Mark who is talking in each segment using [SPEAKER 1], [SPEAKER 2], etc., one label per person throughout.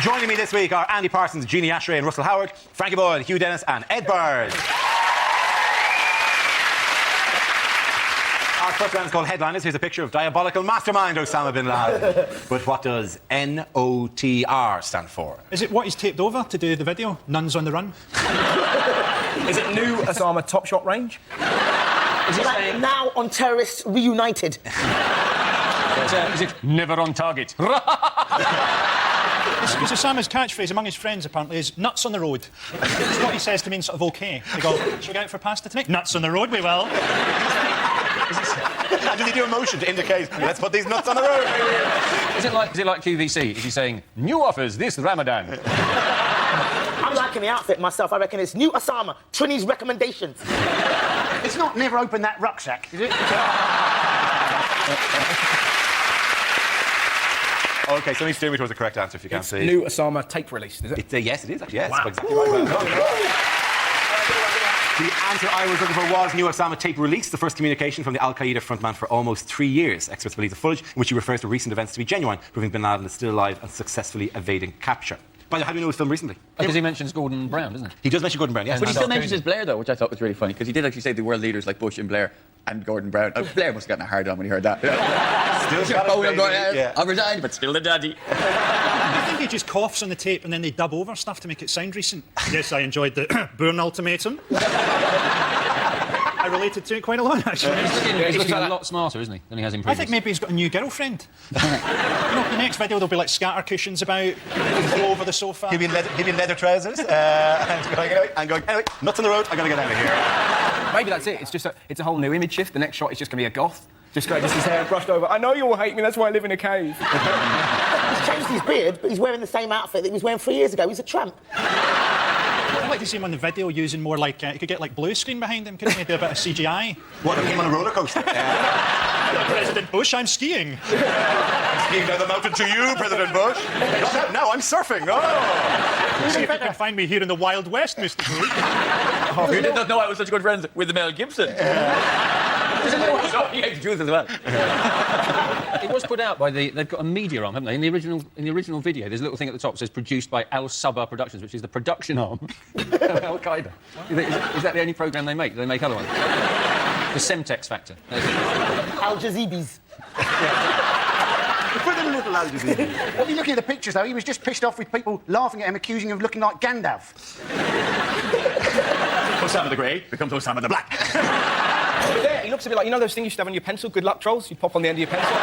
[SPEAKER 1] Joining me this week are Andy Parsons, Jeannie Ashray and Russell Howard, Frankie Boyle, Hugh Dennis and Ed Bird. Our first round is called Headliners. Here's a picture of diabolical mastermind Osama bin Laden. But what does NOTR stand for?
[SPEAKER 2] Is it what he's taped over to do the video? Nuns on the Run?
[SPEAKER 3] Is it new Osama Top Shot range?
[SPEAKER 4] Is it like now on Terrorists Reunited?
[SPEAKER 5] Is it never on target?
[SPEAKER 2] Because Osama's catchphrase among his friends, apparently, is nuts on the road. It's what he says to mean sort of OK. They go, shall we go out for pasta tonight? Nuts on the road, we will.
[SPEAKER 1] And does he do a motion to indicate, let's put these nuts on the road?
[SPEAKER 5] Is it like QVC? Is he saying, new offers this Ramadan?
[SPEAKER 4] I'm liking the outfit myself. I reckon it's new Osama, Trini's recommendations.
[SPEAKER 6] It's not never open that rucksack, is it?
[SPEAKER 1] OK, somebody steer me towards the correct answer if you can't see.
[SPEAKER 3] New Osama tape release, is it?
[SPEAKER 1] Yes, it is, actually, yes.
[SPEAKER 3] Wow.
[SPEAKER 1] Exactly right. The answer I was looking for was new Osama tape release, the first communication from the Al-Qaeda frontman for almost 3 years. Experts believe the footage, in which he refers to recent events to be genuine, proving bin Laden is still alive and successfully evading capture. By the way, how do you know it was filmed recently?
[SPEAKER 5] Because he mentions Gordon Brown, doesn't he?
[SPEAKER 1] He does mention Gordon Brown, yes.
[SPEAKER 7] But he still mentions Blair, though, which I thought was really funny, because he did actually say the world leaders like Bush and Blair and Gordon Brown. Blair must have gotten a hard on when he heard that.
[SPEAKER 1] Still got it, baby.
[SPEAKER 7] Yeah. I've resigned, but still the daddy.
[SPEAKER 2] I think he just coughs on the tape and then they dub over stuff to make it sound recent. Yes, I enjoyed the Bourne ultimatum. I related to it quite a lot, actually.
[SPEAKER 5] He's looking a lot smarter, isn't he, than he has in previous.
[SPEAKER 2] I think maybe he's got a new girlfriend. You know, the next video there'll be like scatter cushions about, you can throw over the sofa.
[SPEAKER 1] He'll be in leather trousers and going, anyway, nuts on the road, I gotta get out of here.
[SPEAKER 3] Maybe that's it. It's just it's a whole new image shift. The next shot is just going to be a goth. Just his hair brushed over. I know you all hate me, that's why I live in a cave.
[SPEAKER 4] He's changed his beard, but he's wearing the same outfit that he was wearing 3 years ago. He's a tramp.
[SPEAKER 2] I'd like to see him on the video using more like... he could get, like, blue screen behind him, couldn't he? Do a bit of CGI.
[SPEAKER 1] What, him on a roller coaster?
[SPEAKER 2] President Bush, I'm skiing.
[SPEAKER 1] Skiing down the mountain to you, President Bush. No, I'm surfing. Oh.
[SPEAKER 2] See if you can find me here in the Wild West, Mr. Bush.
[SPEAKER 7] You did not know I was such good friends with Mel Gibson. He hates Jews as well.
[SPEAKER 5] It was put out by they've got a media arm, haven't they? In the original video, there's a little thing at the top that says produced by Al Sabah Productions, which is the production arm of Al-Qaeda. Is that the only programme they make? Do they make other ones? The Semtex Factor.
[SPEAKER 4] Al Jazeebis.
[SPEAKER 6] Put them a little Al Jazeera. What are you looking at the pictures, though? He was just pissed off with people laughing at him, accusing him of looking like Gandalf.
[SPEAKER 7] Osama the Grey becomes Osama the Black.
[SPEAKER 3] Yeah, he looks a bit like, you know those things you used to have on your pencil, good luck trolls? You pop on the end of your pencil.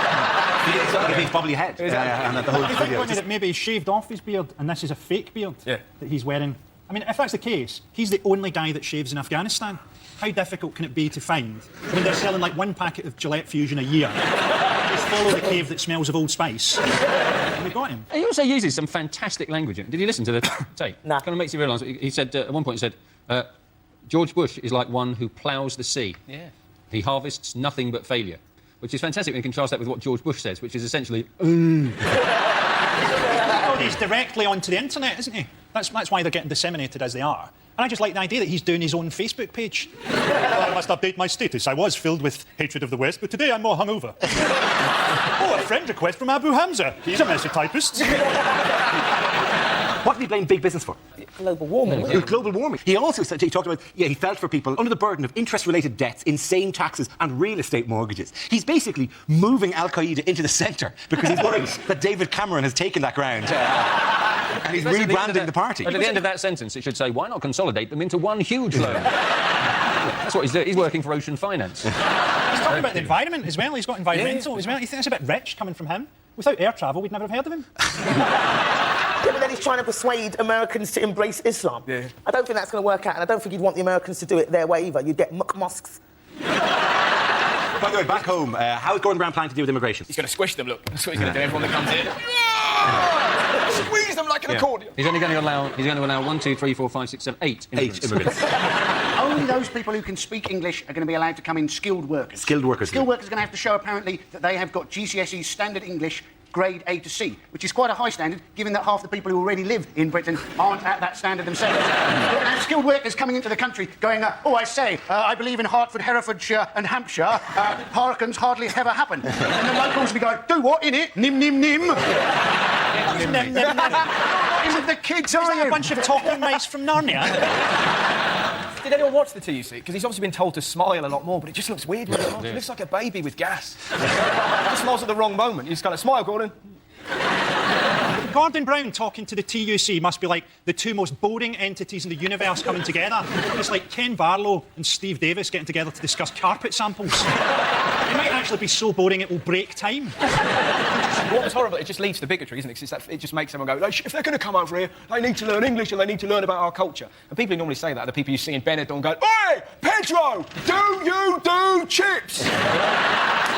[SPEAKER 1] His bubbly head. And the whole
[SPEAKER 2] I think
[SPEAKER 1] video.
[SPEAKER 2] that maybe he shaved off his beard and this is a fake beard that he's wearing. I mean, if that's the case, he's the only guy that shaves in Afghanistan. How difficult can it be to find when they're selling like one packet of Gillette Fusion a year? Just follow the cave that smells of Old Spice. And we got him.
[SPEAKER 5] He also uses some fantastic language. Did you listen to the tape?
[SPEAKER 4] Nah.
[SPEAKER 5] It kind of makes you realise. He said, at one point, he said, George Bush is like one who ploughs the sea. Yeah. He harvests nothing but failure, which is fantastic when you contrast that with what George Bush says, which is essentially,
[SPEAKER 2] Well, he's directly onto the internet, isn't he? That's why they're getting disseminated as they are. And I just like the idea that he's doing his own Facebook page. I must update my status. I was filled with hatred of the West, but today I'm more hungover. Oh, a friend request from Abu Hamza. He's a messy typist.
[SPEAKER 1] What did he blame big business for?
[SPEAKER 4] Global warming.
[SPEAKER 1] Global warming. He also said, he talked about, he felt for people under the burden of interest-related debts, insane taxes and real estate mortgages. He's basically moving Al-Qaeda into the centre because he's worried that David Cameron has taken that ground. And he's rebranding the party.
[SPEAKER 5] At the end of that sentence, it should say, why not consolidate them into one huge loan? That's what he's doing. He's working for Ocean Finance.
[SPEAKER 2] He's talking about the environment as well. He's got environmental as well. You think that's a bit rich coming from him? Without air travel, we'd never have heard of him.
[SPEAKER 4] Yeah, but then he's trying to persuade Americans to embrace Islam. Yeah. I don't think that's going to work out, and I don't think he'd want the Americans to do it their way either. You'd get mosques.
[SPEAKER 1] By the way, back home, how is Gordon Brown planning to deal with immigration?
[SPEAKER 3] He's going to squish them, look. That's what he's going to do, everyone that comes in. Squeeze them like an accordion.
[SPEAKER 5] He's only going to allow 1, 2, 3, 4, 5, 6, 7, 8 immigrants.
[SPEAKER 6] Only those people who can speak English are going to be allowed to come in skilled workers.
[SPEAKER 1] Skilled workers.
[SPEAKER 6] Skilled workers are going to have to show, apparently, that they have got GCSE standard English grade A to C, which is quite a high standard, given that half the people who already live in Britain aren't at that standard themselves. We're going to have skilled workers coming into the country going, oh, I say, I believe in Hertford, Herefordshire and Hampshire. Hurricanes hardly ever happen. And the locals will be going, do what, in it? Nim, nim, nim.
[SPEAKER 2] Nim, nim, nim.
[SPEAKER 6] With the kids,
[SPEAKER 2] Is
[SPEAKER 6] are
[SPEAKER 2] that a
[SPEAKER 6] you?
[SPEAKER 2] bunch of talking mice from Narnia?
[SPEAKER 3] Did anyone watch the TUC? Because he's obviously been told to smile a lot more, but it just looks weird when he smiles. He looks like a baby with gas. He just smiles at the wrong moment. You just kind of smile, Gordon.
[SPEAKER 2] Gordon Brown talking to the TUC must be like the two most boring entities in the universe coming together. It's like Ken Barlow and Steve Davis getting together to discuss carpet samples. It might actually be so boring it will break time.
[SPEAKER 3] What was horrible, it just leads to bigotry, isn't it? 'Cause it just makes everyone go, if they're going to come over here, they need to learn English and they need to learn about our culture. And people who normally say that are the people you see in Benidorm going, Oi, Pedro, do you do chips?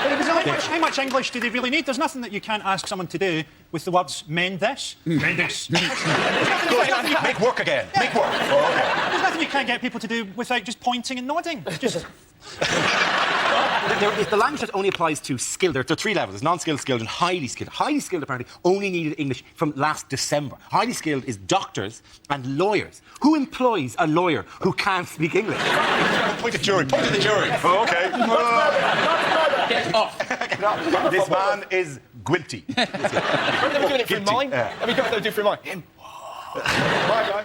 [SPEAKER 2] How much English do they really need? There's nothing that you can't ask someone to do with the words mend this, mend this.
[SPEAKER 1] Make work again. Make work.
[SPEAKER 2] There's nothing you can't get people to do without just pointing and nodding. Just...
[SPEAKER 1] The language that only applies to skilled. There are three levels. There's non-skilled, skilled, and highly skilled. Highly skilled, apparently, only needed English from last December. Highly skilled is doctors and lawyers. Who employs a lawyer who can't speak English? Point at the jury. Point at the jury. Oh, OK.
[SPEAKER 5] Get off.
[SPEAKER 1] Get off. This man is guilty.
[SPEAKER 3] I've never given it through mine. Have you got to do it through mine? Him. My guy.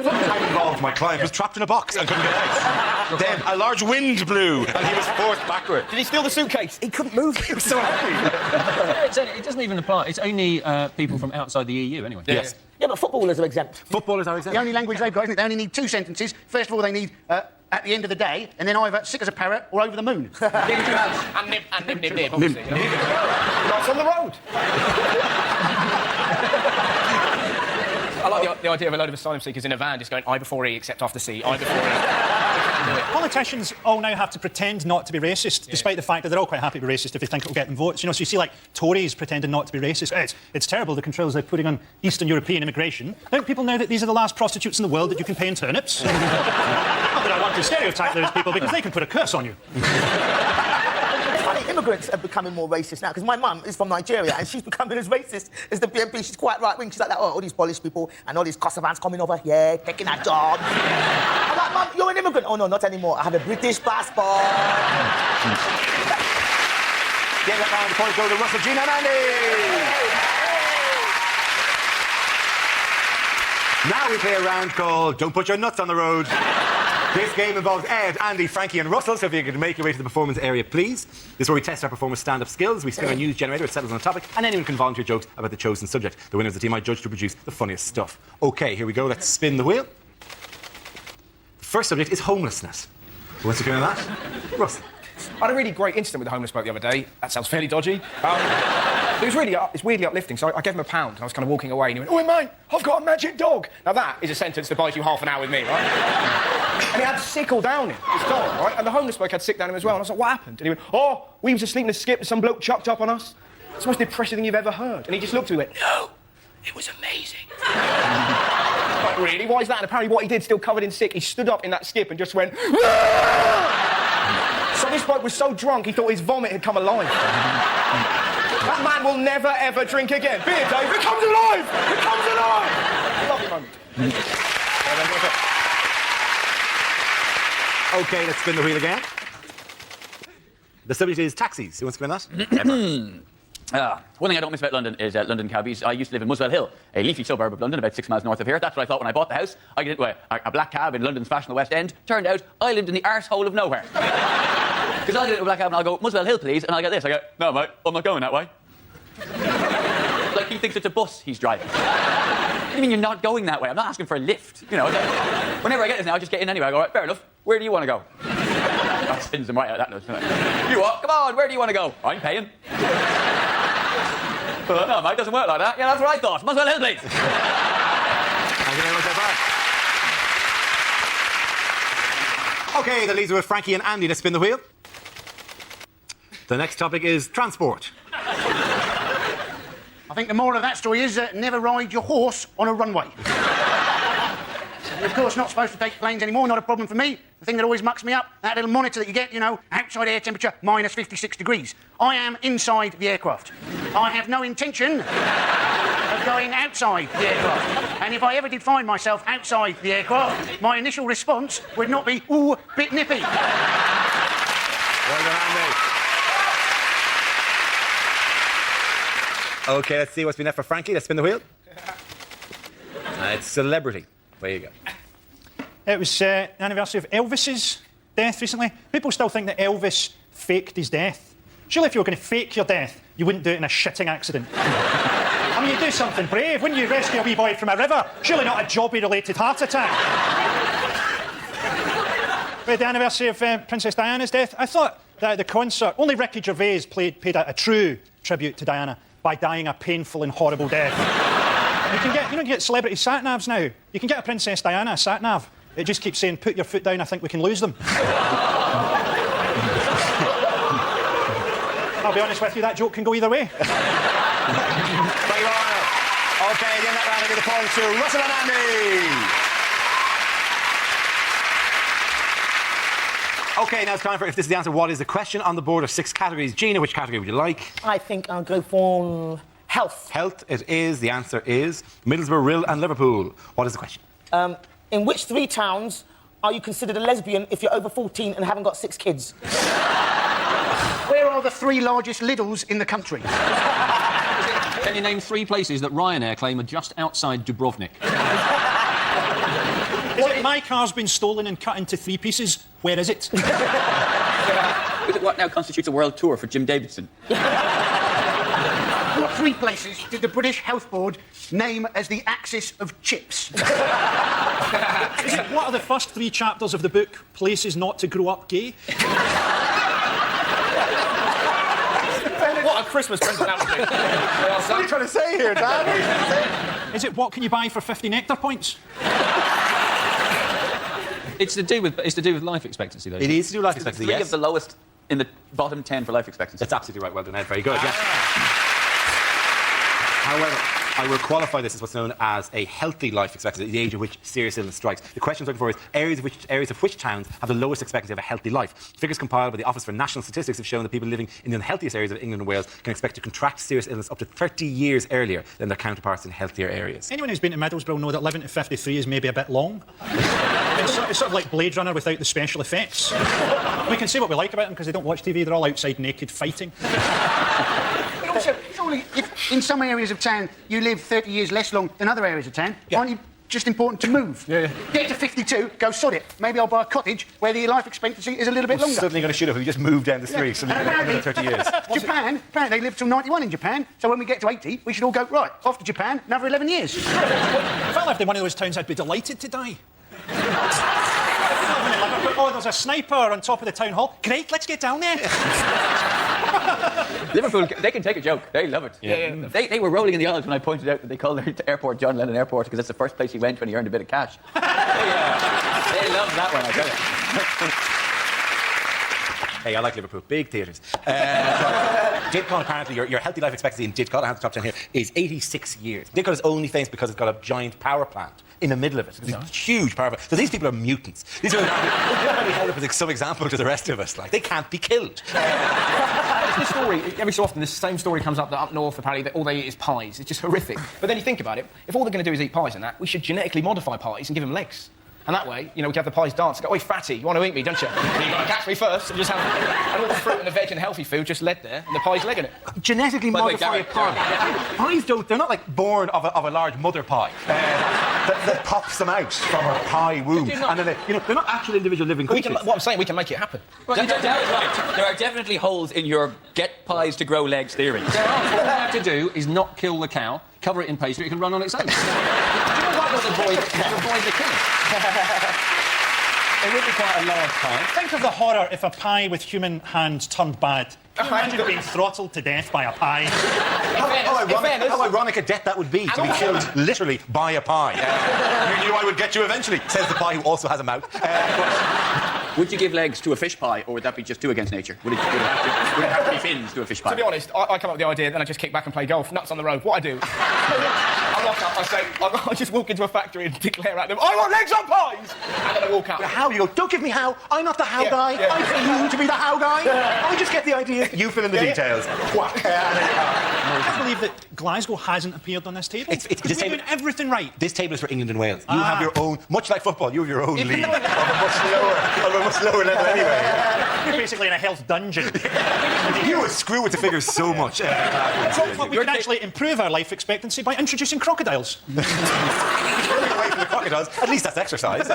[SPEAKER 1] I'm involved. My client was trapped in a box and couldn't get out. Then a large wind blew and he was forced backward.
[SPEAKER 3] Did he steal the suitcase?
[SPEAKER 4] He couldn't move.
[SPEAKER 1] He was so happy.
[SPEAKER 5] It doesn't even apply. It's only people from outside the EU, anyway.
[SPEAKER 1] Yes.
[SPEAKER 4] Yeah, but footballers are exempt.
[SPEAKER 1] Footballers are exempt.
[SPEAKER 6] The only language they've got, isn't it? They only need two sentences. First of all, they need at the end of the day, and then either sick as a parrot or over the moon.
[SPEAKER 3] And nib, obviously. That's on the road. I like the idea of a load of asylum seekers in a van just going I before E except after C, I before E.
[SPEAKER 2] Politicians all now have to pretend not to be racist, despite the fact that they're all quite happy to be racist if they think it'll get them votes. You know, so you see, like, Tories pretending not to be racist. It's terrible, the controls they're putting on Eastern European immigration. Don't people know that these are the last prostitutes in the world that you can pay in turnips? Not that I want to stereotype those people, because they can put a curse on you.
[SPEAKER 4] Funny, immigrants are becoming more racist now, because my mum is from Nigeria and she's becoming as racist as the BNP. She's quite right-wing. She's like, that, all these Polish people and all these Kosovans coming over here, taking our job. I'm like, Mum, you're an immigrant. Oh, no, not anymore. I have a British passport.
[SPEAKER 1] Get that round before we go to Russell, Gina and Andy. Now we play a round called Don't Put Your Nuts on the Road. This game involves Ed, Andy, Frankie and Russell, so if you could make your way to the performance area, please. This is where we test our performers' stand-up skills. We spin a news generator, it settles on a topic, and anyone can volunteer jokes about the chosen subject. The winner of the team I judge to produce the funniest stuff. OK, here we go. Let's spin the wheel. The first subject is homelessness. Who wants to go on that? Russell.
[SPEAKER 3] I had a really great incident with a homeless bloke the other day. That sounds fairly dodgy. It was it's weirdly uplifting. So I gave him £1 and I was kind of walking away and he went, "Oi, mate, I've got a magic dog." Now that is a sentence that buys you half an hour with me, right? And he had sickle down him, his dog, right? And the homeless bloke had sick down him as well. And I was like, "What happened?" And he went, "Oh, we was asleep in a skip and some bloke chucked up on us. It's the most depressing thing you've ever heard." And he just looked at me and went, "No, it was amazing." Like, really? Why is that? And apparently what he did, still covered in sick, he stood up in that skip and just went, "Ah!" So this bloke was so drunk he thought his vomit had come alive. That man will never, ever drink again. Beer, Dave, it comes alive! It comes alive! Lovely moment.
[SPEAKER 1] OK, let's spin the wheel again. The subject is taxis. Who wants to spin that?
[SPEAKER 7] One thing I don't miss about London is London cabbies. I used to live in Muswell Hill, a leafy suburb of London, about 6 miles north of here. That's what I thought when I bought the house. I get into a black cab in London's fashionable West End. Turned out I lived in the arsehole of nowhere. Because I'll get into a black cab and I'll go, "Muswell Hill, please," and I'll get this. I go, "No, mate, I'm not going that way." Like he thinks it's a bus he's driving. What do you mean you're not going that way? I'm not asking for a lift. You know, whenever I get this now, I just get in anyway. I go, "Right, fair enough. Where do you want to go?" That spins them right out, that does, doesn't it? "You what? Come on, where do you want to go?" "I'm paying." But no, mate, it doesn't work like that. Yeah, that's what I thought. Muswell Hill, please.
[SPEAKER 1] Thank you very much, Ed. OK, that leaves us with Frankie and Andy. Let's spin the wheel. The next topic is transport.
[SPEAKER 6] I think the moral of that story is never ride your horse on a runway. You're, of course, not supposed to take planes anymore, not a problem for me. The thing that always mucks me up, that little monitor that you get, you know, outside air temperature, minus 56 degrees. I am inside the aircraft. I have no intention of going outside the aircraft. And if I ever did find myself outside the aircraft, my initial response would not be, "Ooh, bit nippy."
[SPEAKER 1] Well done, Andy. OK, let's see what's been left for Frankie. Let's spin the wheel. It's celebrity. There you go.
[SPEAKER 2] It was the anniversary of Elvis's death recently. People still think that Elvis faked his death. Surely if you were going to fake your death, you wouldn't do it in a shitting accident. I mean, you'd do something brave. Wouldn't you rescue a wee boy from a river? Surely not a jobby-related heart attack. With the anniversary of Princess Diana's death, I thought that at the concert, only Ricky Gervais paid a true tribute to Diana by dying a painful and horrible death. You can get celebrity sat-navs now. You can get a Princess Diana sat-nav. It just keeps saying, put your foot down, I think we can lose them. I'll be honest with you, that joke can go either way.
[SPEAKER 1] Thank you, Arnold. OK, the end of that round, I give the point to Russell and Andy. OK, now it's time for If This Is the Answer, what is the question? On the board of 6 categories. Gina, which category would you like?
[SPEAKER 4] I think I'll go for health.
[SPEAKER 1] Health, it is. The answer is Middlesbrough, Rill and Liverpool. What is the question?
[SPEAKER 4] In which 3 towns are you considered a lesbian if you're over 14 and haven't got 6 kids?
[SPEAKER 6] Where are the 3 largest Lidls in the country?
[SPEAKER 5] Can you name 3 places that Ryanair claim are just outside Dubrovnik?
[SPEAKER 2] Is it my car's been stolen and cut into 3 pieces? Where is it?
[SPEAKER 7] Is it what now constitutes a world tour for Jim Davidson?
[SPEAKER 6] What 3 places did the British Health Board name as the axis of chips?
[SPEAKER 2] What are the first 3 chapters of the book Places Not to Grow Up Gay?
[SPEAKER 3] What a Christmas present that would be.
[SPEAKER 1] What are you trying to say here, Dan?
[SPEAKER 2] Is it what can you buy for 50 nectar points?
[SPEAKER 5] It's to do with life expectancy, though.
[SPEAKER 1] It is to do with life expectancy,
[SPEAKER 7] 3
[SPEAKER 1] yes.
[SPEAKER 7] of the lowest in the bottom 10 for life expectancy.
[SPEAKER 1] That's absolutely right. Well done, Ed. Very good, yes. However, I will qualify this as what's known as a healthy life expectancy, the age at which serious illness strikes. The question I'm looking for is areas of which towns have the lowest expectancy of a healthy life. Figures compiled by the Office for National Statistics have shown that people living in the unhealthiest areas of England and Wales can expect to contract serious illness up to 30 years earlier than their counterparts in healthier areas.
[SPEAKER 2] Anyone who's been to Middlesbrough know that living to 53 is maybe a bit long. It's sort of like Blade Runner without the special effects. We can say what we like about them because they don't watch TV. They're all outside naked fighting.
[SPEAKER 6] But also, surely, if in some areas of town you live 30 years less long than other areas of town, aren't you just important to move?
[SPEAKER 2] Yeah.
[SPEAKER 6] Get to 52, go sod it. Maybe I'll buy a cottage where the life expectancy is a little bit longer.
[SPEAKER 1] Suddenly going to shoot up if you just move down the street. Suddenly you're going to live 30 years.
[SPEAKER 6] Japan, they live till 91 in Japan, so when we get to 80, we should all go, right, off to Japan, another 11 years.
[SPEAKER 2] If I lived in one of those towns, I'd be delighted to die. Oh, there's a sniper on top of the town hall. Great, let's get down there.
[SPEAKER 7] Liverpool, they can take a joke. They love it.
[SPEAKER 3] Yeah.
[SPEAKER 7] They were rolling in the aisles when I pointed out that they called their airport John Lennon Airport because that's the first place he went when he earned a bit of cash. They love that one, I tell you.
[SPEAKER 1] Hey, I like Liverpool. Big theatres. Didcot, apparently, your healthy life expectancy in Didcot, I have the top 10 here, is 86 years. Didcot is only famous because it's got a giant power plant in the middle of it. It's a huge power plant. So these people are mutants. These are really held up as some example to the rest of us. Like, they can't be killed.
[SPEAKER 3] This story, every so often, this same story comes up that up north, apparently, that all they eat is pies. It's just horrific. But then you think about it, if all they're going to do is eat pies and that, we should genetically modify pies and give them legs. And that way, we can have the pies dance and go, oi, fatty, you want to eat me, don't you? You've got to catch me first and just have and all the fruit and the veg and healthy food just led there and the pie's legging it.
[SPEAKER 1] Genetically
[SPEAKER 7] By the way,
[SPEAKER 1] modify a
[SPEAKER 7] Gareth,
[SPEAKER 1] pie. Pies they're not like born of a large mother pie that pops them out from her pie womb. And then they're not actual individual living creatures.
[SPEAKER 3] What I'm saying, we can make it happen.
[SPEAKER 7] Well, that is right. There are definitely holes in your get pies to grow legs theory.
[SPEAKER 5] All you have to do is not kill the cow, cover it in pastry, it can run on its own. Do you know what will avoid the killing? It would be quite a large pie.
[SPEAKER 2] Think of the horror if a pie with human hands turned bad. Can you imagine being throttled to death by a pie?
[SPEAKER 1] How ironic a death that would be, to be killed literally by a pie. You knew I would get you eventually, says the pie who also has a mouth.
[SPEAKER 7] Would you give legs to a fish pie, or would that be just 2 against nature? Would it have to be fins to a fish pie?
[SPEAKER 3] To be honest, I come up with the idea, then I just kick back and play golf, nuts on the road. What I do, I rock up, I just walk into a factory and declare at them, I want legs on pies! And then I walk out.
[SPEAKER 1] How? You go, don't give me how. I'm not the how guy.
[SPEAKER 3] Yeah.
[SPEAKER 1] I pay you to be the how guy. I just get the idea. You fill in the details. Whack.
[SPEAKER 2] I can't believe that Glasgow hasn't appeared on this table. We're doing everything right.
[SPEAKER 1] This table is for England and Wales. You have your own, much like football, you have your own league of a much lower level anyway.
[SPEAKER 2] You're basically in a health dungeon.
[SPEAKER 1] You would screw with the figures so much.
[SPEAKER 2] We could actually improve our life expectancy by introducing crop crocodiles.
[SPEAKER 1] Running away from the crocodiles. At least that's exercise.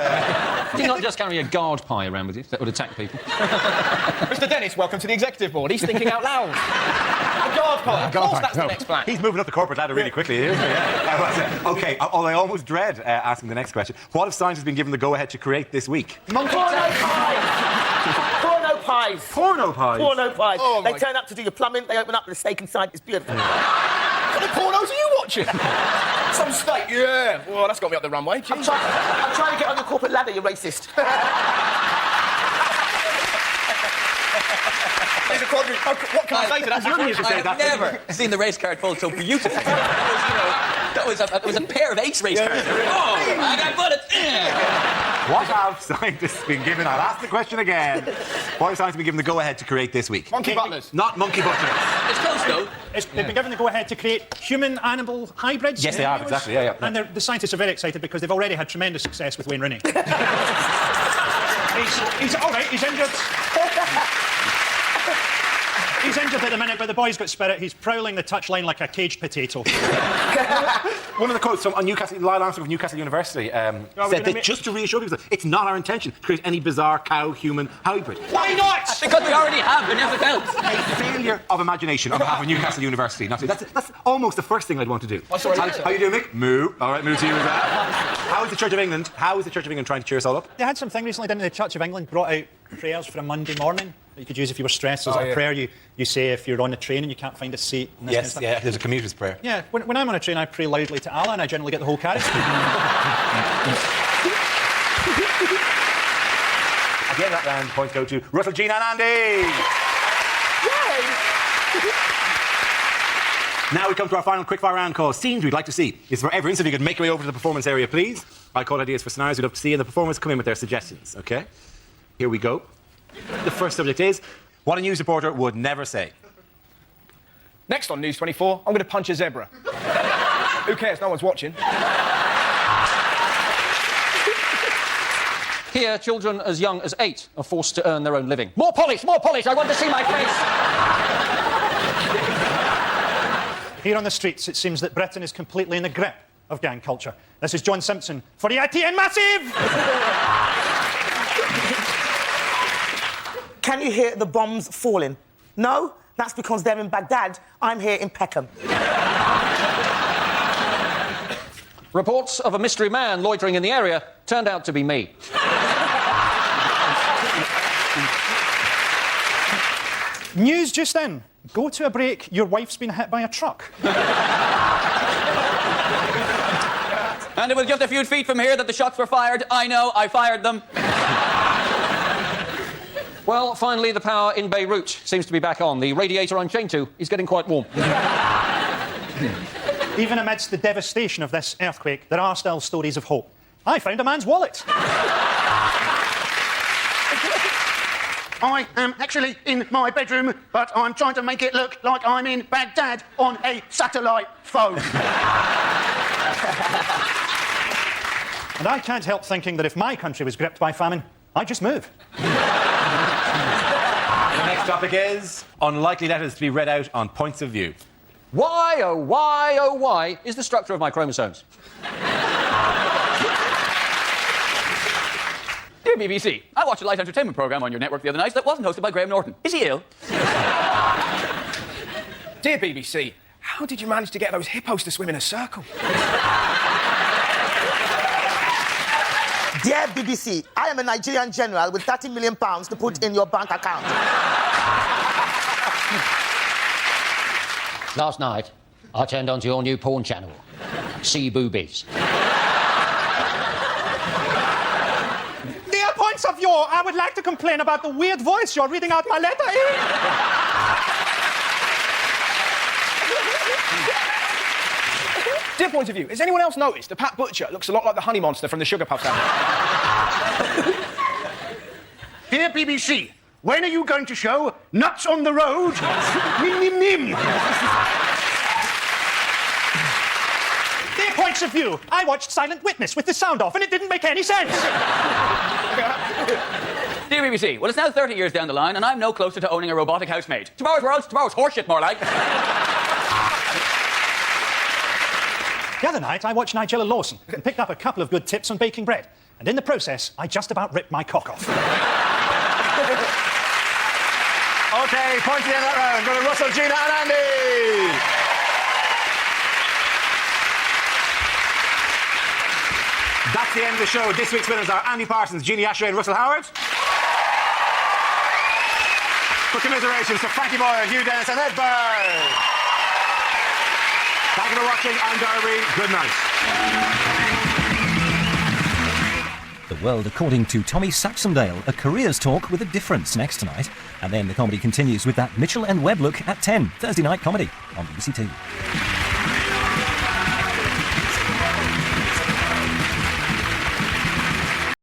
[SPEAKER 5] Do you not just carry a guard pie around with you that would attack people?
[SPEAKER 3] Mr. Dennis, welcome to the executive board. He's thinking out loud. A guard pie. Of course, that's the next plan.
[SPEAKER 1] He's moving up the corporate ladder really quickly. Isn't he? Yeah. Okay, I almost dread asking the next question. What have scientists been given the go-ahead to create this week?
[SPEAKER 4] Porno pies! Porno pies!
[SPEAKER 1] Porno pies?
[SPEAKER 4] Porno pies.
[SPEAKER 3] Oh,
[SPEAKER 4] They
[SPEAKER 3] my-
[SPEAKER 4] turn up to do your plumbing, they open up with a steak inside. It's beautiful.
[SPEAKER 3] What the pornos are you watching? Some steak, yeah. Well, that's got me up the runway.
[SPEAKER 4] I'm trying to get on your corporate ladder, you racist.
[SPEAKER 3] There's a quadri- what can I say to that?
[SPEAKER 7] I've never seen the race card fold so beautifully. That was a pair of ace race cards. Oh, I got bullets.
[SPEAKER 1] What have scientists been given? I'll ask the question again. What have scientists been given the go-ahead to create this week?
[SPEAKER 3] Monkey butlers.
[SPEAKER 1] Not monkey butlers.
[SPEAKER 7] It's close, though.
[SPEAKER 2] They've been given the go-ahead to create human-animal hybrids.
[SPEAKER 1] Yes, they have,
[SPEAKER 2] embryos.
[SPEAKER 1] exactly, yeah.
[SPEAKER 2] And the scientists are very excited because they've already had tremendous success with Wayne Rooney. he's all right, he's injured. He's injured at the minute, but the boy's got spirit. He's prowling the touchline like a caged potato.
[SPEAKER 1] One of the quotes on Newcastle, Lyle Armstrong of Newcastle University said that just to reassure people, it's not our intention to create any bizarre cow-human hybrid.
[SPEAKER 2] Why not?
[SPEAKER 7] Because we already have, and nothing else.
[SPEAKER 1] A failure of imagination on behalf of Newcastle University. That's almost the first thing I'd want to do. How you doing, Mick? Moo. All right, moo to you as well. How is the Church of England? How is the Church of England trying to cheer us all up?
[SPEAKER 2] They had something recently, didn't they? The Church of England brought out prayers for a Monday morning that you could use if you were stressed. There's a prayer you say if you're on a train and you can't find a seat. And this kind of stuff.
[SPEAKER 1] Yeah, there's a commuter's prayer.
[SPEAKER 2] Yeah, when I'm on a train, I pray loudly to Allah and I generally get the whole carriage.
[SPEAKER 1] Again, that round points go to Russell, Jean and Andy. Now we come to our final quickfire round called Scenes We'd Like to See. It's for everyone, so if you could make your way over to the performance area, please. I call ideas for scenarios we'd love to see, and the performers come in with their suggestions, OK? Here we go. The first subject is what a news reporter would never say.
[SPEAKER 3] Next on News 24, I'm going to punch a zebra. Who cares? No one's watching.
[SPEAKER 5] Here, children as young as 8 are forced to earn their own living. More polish, I want to see my face!
[SPEAKER 2] Here on the streets, it seems that Britain is completely in the grip of gang culture. This is John Simpson for the ITN Massive!
[SPEAKER 4] Can you hear the bombs falling? No? That's because they're in Baghdad. I'm here in Peckham.
[SPEAKER 5] Reports of a mystery man loitering in the area turned out to be me.
[SPEAKER 2] News just in. Go to a break, your wife's been hit by a truck.
[SPEAKER 7] And it was just a few feet from here that the shots were fired. I know, I fired them.
[SPEAKER 5] Well, finally, the power in Beirut seems to be back on. The radiator I'm chained to is getting quite warm.
[SPEAKER 2] Even amidst the devastation of this earthquake, there are still stories of hope. I found a man's wallet.
[SPEAKER 6] I am actually in my bedroom, but I'm trying to make it look like I'm in Baghdad on a satellite phone.
[SPEAKER 2] And I can't help thinking that if my country was gripped by famine, I'd just move.
[SPEAKER 1] The next topic is unlikely letters to be read out on points of view.
[SPEAKER 5] Why, oh why, is the structure of my chromosomes?
[SPEAKER 7] Dear BBC, I watched a light entertainment programme on your network the other night that wasn't hosted by Graham Norton. Is he ill?
[SPEAKER 3] Dear BBC, how did you manage to get those hippos to swim in a circle?
[SPEAKER 4] Dear BBC, I am a Nigerian general with £30 million to put in your bank account.
[SPEAKER 8] Last night, I turned onto your new porn channel, See Boobies.
[SPEAKER 2] Dear points of view, I would like to complain about the weird voice you're reading out my letter in.
[SPEAKER 3] Dear point of view, has anyone else noticed that Pat Butcher looks a lot like the honey monster from the Sugar Puff family?
[SPEAKER 6] Dear BBC, when are you going to show Nuts on the Road? Nim, nim, nim.
[SPEAKER 2] Dear points of view, I watched Silent Witness with the sound off and it didn't make any sense.
[SPEAKER 7] Dear BBC, well, it's now 30 years down the line and I'm no closer to owning a robotic housemaid. Tomorrow's horseshit, more like.
[SPEAKER 2] The other night, I watched Nigella Lawson and picked up a couple of good tips on baking bread. And in the process, I just about ripped my cock off.
[SPEAKER 1] OK, point to the end of that round. Go to Russell, Gina and Andy. That's the end of the show. This week's winners are Andy Parsons, Jeannie Ashray and Russell Howard. For commiserations to Frankie Boyle, Hugh Dennis and Ed Byrne. Thank you for watching. I'm Darby. Good night.
[SPEAKER 9] The World According to Tommy Saxondale, a careers talk with a difference next tonight. And then the comedy continues with that Mitchell and Webb look at 10, Thursday night comedy on BBC Two.